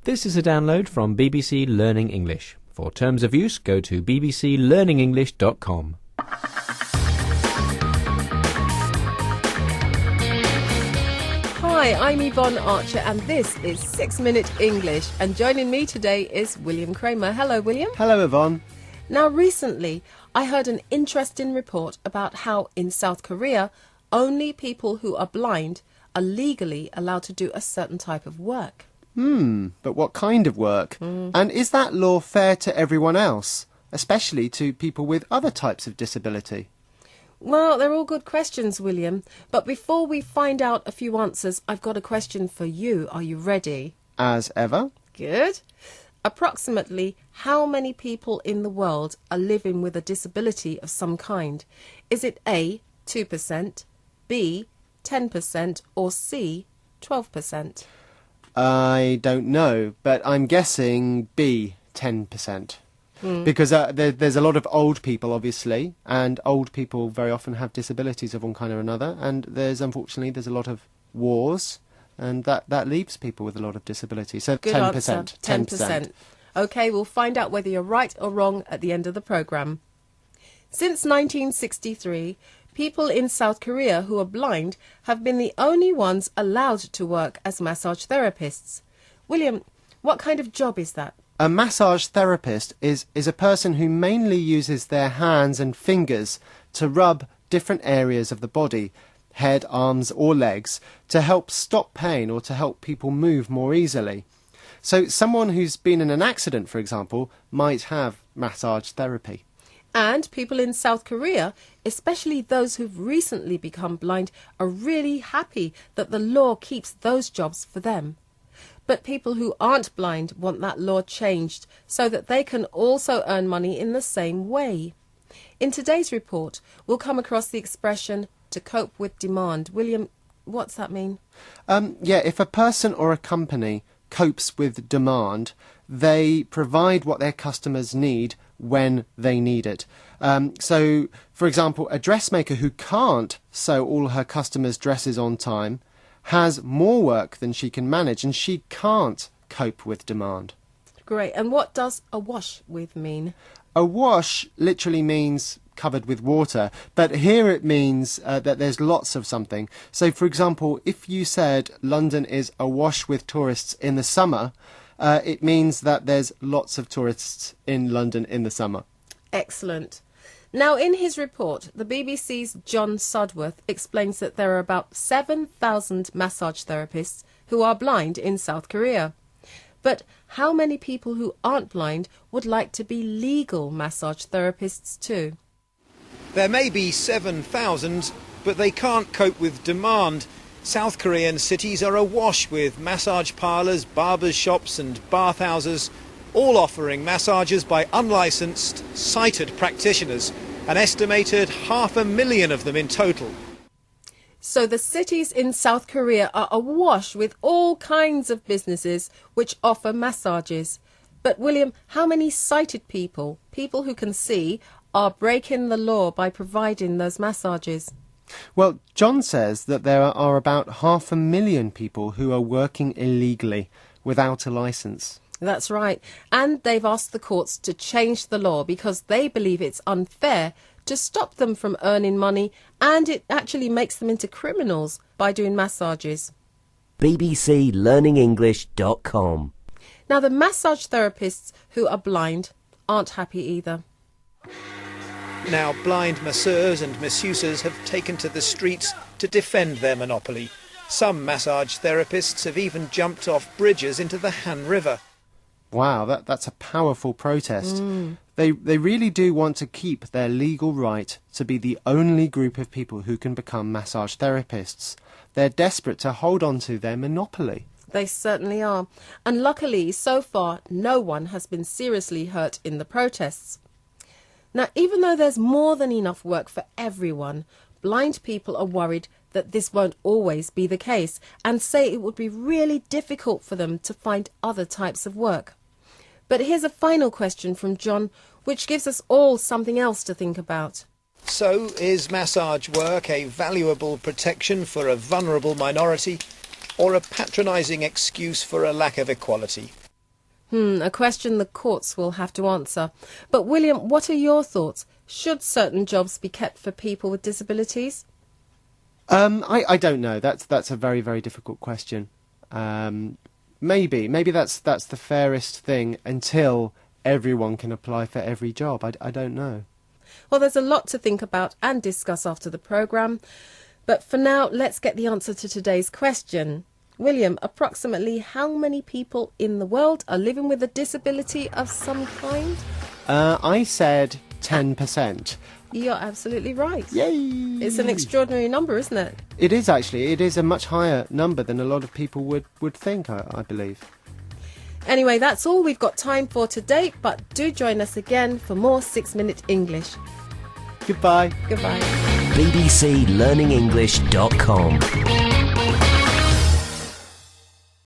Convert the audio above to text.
This is a download from BBC Learning English. For terms of use, go to bbclearningenglish.com. Hi, I'm Yvonne Archer and this is 6 Minute English, and joining me today is William Kramer. Hello, William. Hello, Yvonne. Now, recently I heard an interesting report about how in South Korea only people who are blind are legally allowed to do a certain type of work. But what kind of work? And is that law fair to everyone else, especially to people with other types of disability? Well, they're all good questions, William. But before we find out a few answers, I've got a question for you. Are you ready? As ever. Good. Approximately how many people in the world are living with a disability of some kind? Is it A, 2%, B, 10%, or C, 12%? I don't know, but I'm guessing B, 10%. Because there's a lot of old people, obviously, and old people very often have disabilities of one kind or another, and unfortunately there's a lot of wars, and that leaves people with a lot of disability. So Good 10%. answer. 10%. OK, we'll find out whether you're right or wrong at the end of the programme. Since 1963, people in South Korea who are blind have been the only ones allowed to work as massage therapists. William, what kind of job is that? A massage therapist is a person who mainly uses their hands and fingers to rub different areas of the body, head, arms or legs, to help stop pain or to help people move more easily. So someone who's been in an accident, for example, might have massage therapy. And people in South Korea, especially those who've recently become blind, are really happy that the law keeps those jobs for them. But people who aren't blind want that law changed so that they can also earn money in the same way. In today's report, we'll come across the expression to cope with demand. William, what's that mean? If a person or a company copes with demand, they provide what their customers need when they need it. So, for example, a dressmaker who can't sew all her customers' dresses on time has more work than she can manage, and she can't cope with demand. Great. And what does a wash with mean? A wash literally means covered with water, but here it means that there's lots of something. So, for example, if you said London is awash with tourists in the summer, it means that there's lots of tourists in London in the summer. Excellent. Now, in his report, the BBC's John Sudworth explains that there are about 7,000 massage therapists who are blind in South Korea. But how many people who aren't blind would like to be legal massage therapists too? There may be 7,000, but they can't cope with demand. South Korean cities are awash with massage parlours, barbers' shops and bathhouses, all offering massages by unlicensed, sighted practitioners, an estimated 500,000 of them in total. So the cities in South Korea are awash with all kinds of businesses which offer massages. But William, how many sighted people who can see, are breaking the law by providing those massages? Well, John says that there are about 500,000 people who are working illegally without a licence. That's right. And they've asked the courts to change the law because they believe it's unfair to stop them from earning money, and it actually makes them into criminals by doing massages. bbclearningenglish.com. Now, the massage therapists who are blind aren't happy either. Now, blind masseurs and masseuses have taken to the streets to defend their monopoly. Some massage therapists have even jumped off bridges into the Han River. Wow, that's a powerful protest. They really do want to keep their legal right to be the only group of people who can become massage therapists. They're desperate to hold on to their monopoly. They certainly are. And luckily, so far, no one has been seriously hurt in the protests. Now, even though there's more than enough work for everyone, blind people are worried that this won't always be the case and say it would be really difficult for them to find other types of work. But here's a final question from John, which gives us all something else to think about. So, is massage work a valuable protection for a vulnerable minority, or a patronising excuse for a lack of equality? A question the courts will have to answer. But William, what are your thoughts? Should certain jobs be kept for people with disabilities? I don't know. That's a very, very difficult question. Maybe that's the fairest thing until everyone can apply for every job. I don't know. Well, there's a lot to think about and discuss after the programme. But for now, let's get the answer to today's question. William, approximately how many people in the world are living with a disability of some kind? I said 10%. You're absolutely right. Yay! It's an extraordinary number, isn't it? It is actually. It is a much higher number than a lot of people would think, I believe. Anyway, that's all we've got time for today, but do join us again for more 6-Minute English. Goodbye. Goodbye. bbclearningenglish.com